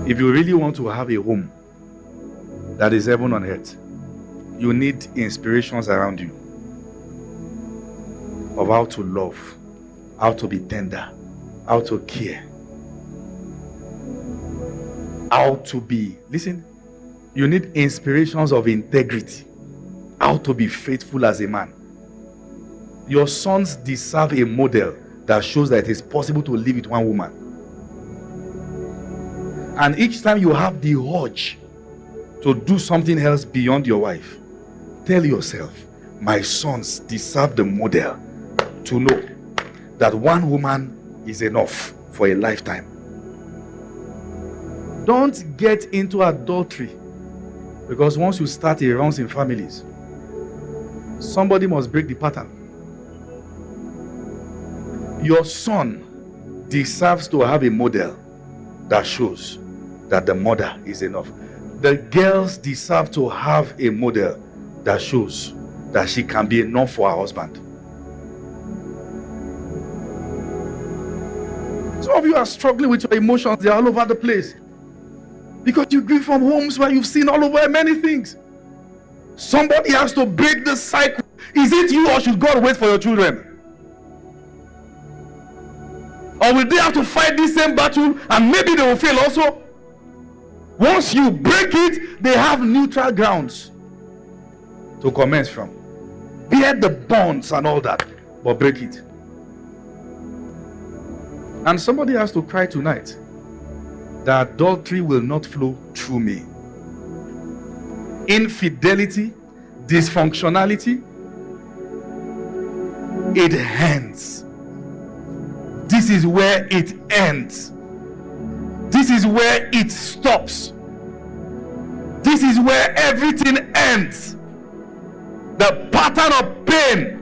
If you really want to have a home that is heaven on earth, you need inspirations around you of how to love, how to be tender, how to care, how to be, listen, you need inspirations of integrity, how to be faithful as a man. Your sons deserve a model that shows that it is possible to live with one woman. And each time you have the urge to do something else beyond your wife, tell yourself, my sons deserve the model to know that one woman is enough for a lifetime. Don't get into adultery, because once you start, it runs in families. Somebody must break the pattern. Your son deserves to have a model that shows that the mother is enough. The girls deserve to have a model that shows that she can be enough for her husband. Some of you are struggling with your emotions. They're all over the place because you grew from homes where you've seen all over many things. Somebody has to break the cycle. Is it you, or should God wait for your children? Or will they have to fight this same battle and maybe they will fail also? Once you break it, they have neutral grounds to commence from. Bear the bonds and all that, but break it. And somebody has to cry tonight that adultery will not flow through me. Infidelity, dysfunctionality, it ends. This is where it ends. This is where it stops. This is where everything ends. The pattern of pain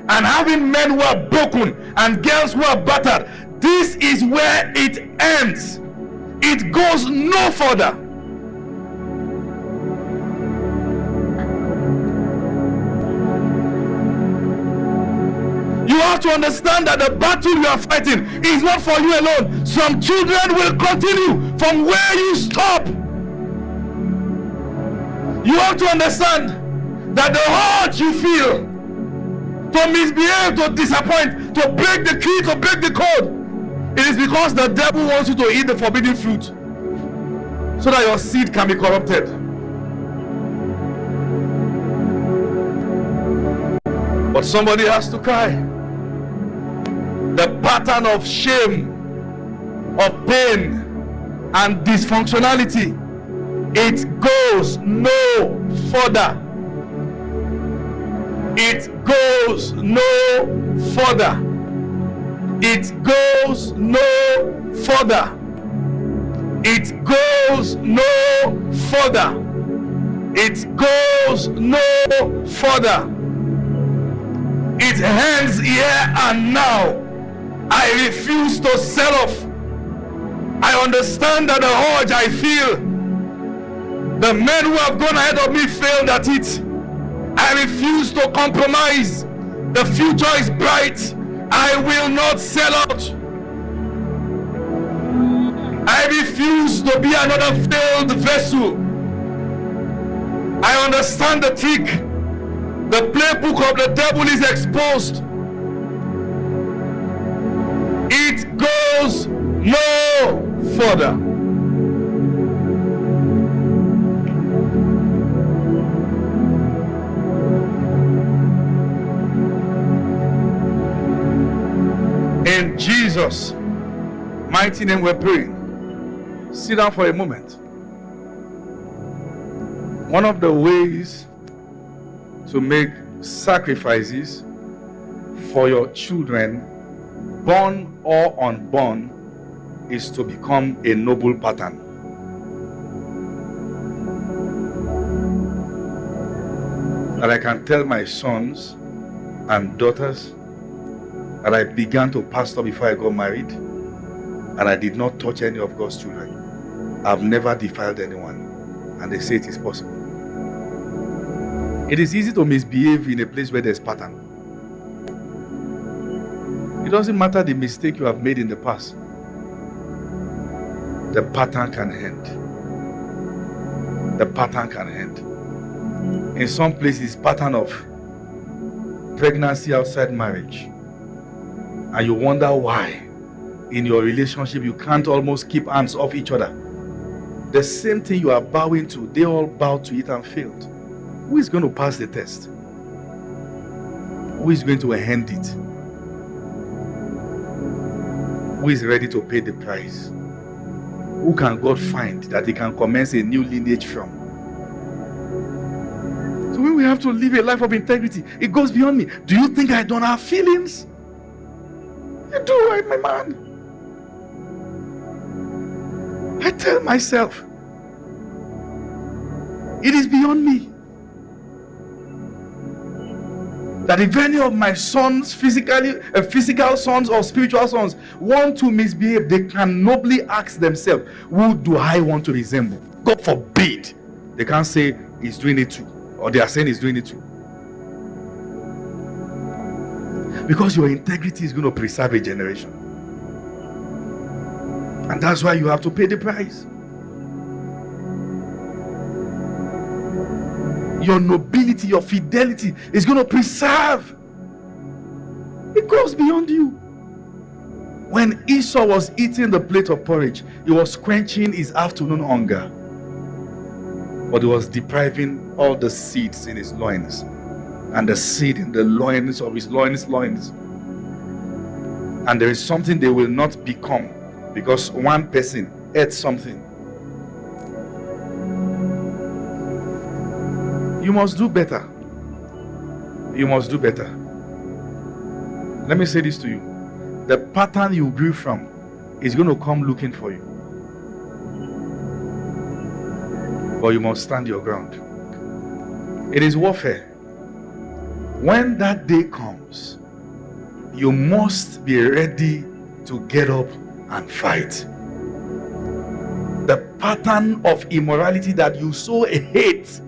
and having men who are broken and girls who are battered, this is where it ends. It goes no further. You have to understand that the battle you are fighting is not for you alone. Some children will continue from where you stop. You have to understand that the urge you feel to misbehave, to disappoint, to break the key, to break the code, it is because the devil wants you to eat the forbidden fruit so that your seed can be corrupted. But somebody has to cry. The pattern of shame, of pain, and dysfunctionality, it goes no further. It goes no further. It goes no further. It goes no further. It goes no further. It ends here and now. I refuse to sell off. I understand that the urge I feel, the men who have gone ahead of me failed at it. I refuse to compromise. The future is bright. I will not sell out. I refuse to be another failed vessel. I understand the trick. The playbook of the devil is exposed. It goes no further. In Jesus' mighty name we're praying. Sit down for a moment. One of the ways to make sacrifices for your children, born or unborn, is to become a noble pattern. That I can tell my sons and daughters that I began to pastor before I got married, and I did not touch any of God's children. I've never defiled anyone, and they say it is possible. It is easy to misbehave in a place where there's pattern. It doesn't matter the mistake you have made in the past. the pattern can end. The pattern can end. In some places, pattern of pregnancy outside marriage. And you wonder why in your relationship you can't almost keep hands off each other. The same thing you are bowing to, they all bowed to it and failed. Who is going to pass the test? Who is going to end it? Who is ready to pay the price? Who can God find that he can commence a new lineage from? So when we have to live a life of integrity, it goes beyond me. Do you think I don't have feelings? You do, right, my man? I tell myself, it is beyond me that if any of my sons, physical sons or spiritual sons, want to misbehave, they can nobly ask themselves, who do I want to resemble? God forbid. They can't say he's doing it too, or they are saying he's doing it too. Because your integrity is going to preserve a generation. And that's why you have to pay the price. Your nobility, your fidelity is going to preserve. It goes beyond you. When Esau was eating the plate of porridge, he was quenching his afternoon hunger. But he was depriving all the seeds in his loins. And the seed in the loins of his loins. And there is something they will not become because one person ate something. You must do better. You must do better. Let me say this to you. The pattern you grew from is going to come looking for you. But you must stand your ground. It is warfare. When that day comes, you must be ready to get up and fight. The pattern of immorality that you so hate,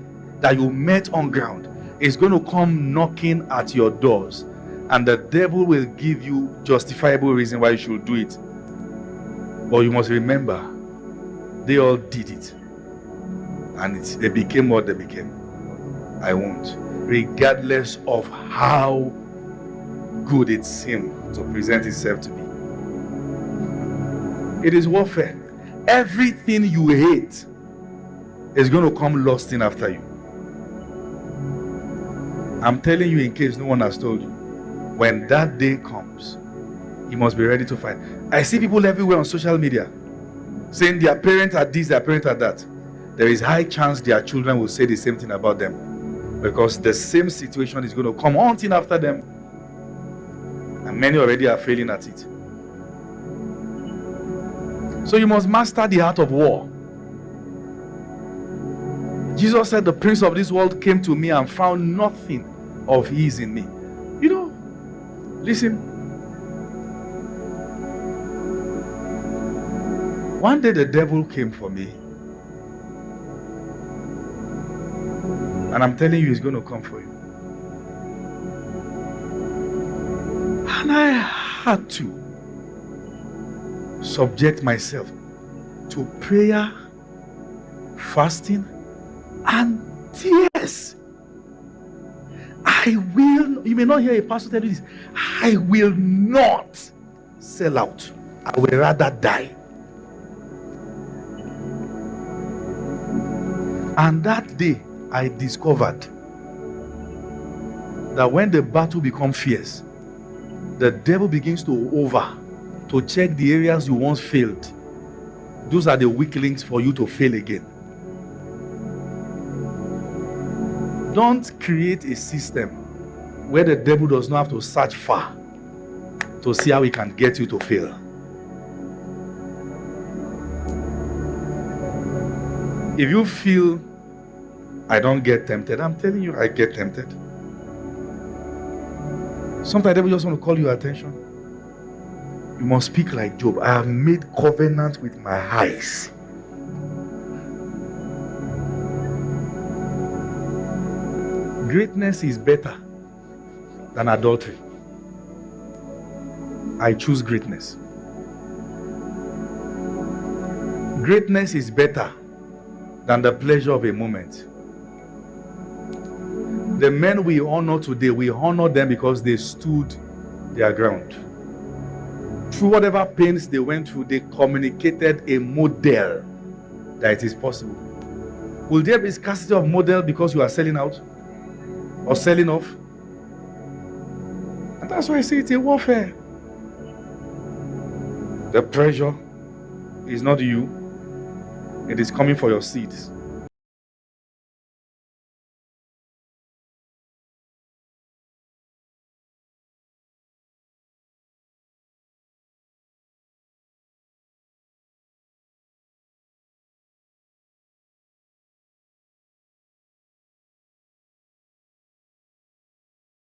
that you met on ground, is going to come knocking at your doors, and the devil will give you justifiable reason why you should do it. But you must remember, they all did it, and they became what they became. I won't, regardless of how good it seemed to present itself to be. It is warfare. Everything you hate is going to come lusting after you. I'm telling you in case no one has told you, when that day comes, you must be ready to fight. I see people everywhere on social media saying their parents are this, their parents are that. There is high chance their children will say the same thing about them, because the same situation is going to come haunting after them, and many already are failing at it. So you must master the art of war. Jesus said, the prince of this world came to me and found nothing of his in me. You know, listen. One day the devil came for me. And I'm telling you, he's going to come for you. And I had to subject myself to prayer, fasting, and tears. I will, you may not hear a pastor tell you this, I will not sell out. I will rather die. And that day, I discovered that when the battle becomes fierce, the devil begins to check the areas you once failed. Those are the weak links for you to fail again. Don't create a system where the devil does not have to search far to see how he can get you to fail. If you feel I don't get tempted, I'm telling you, I get tempted. Sometimes the devil just want to call your attention. You must speak like Job. I have made covenant with my eyes. Greatness is better than adultery. I choose greatness. Greatness is better than the pleasure of a moment. The men we honor today, we honor them because they stood their ground. Through whatever pains they went through, they communicated a model that it is possible. Will there be scarcity of model because you are selling out or selling off? And that's why I say it's a warfare. The pressure is not you, it is coming for your seeds.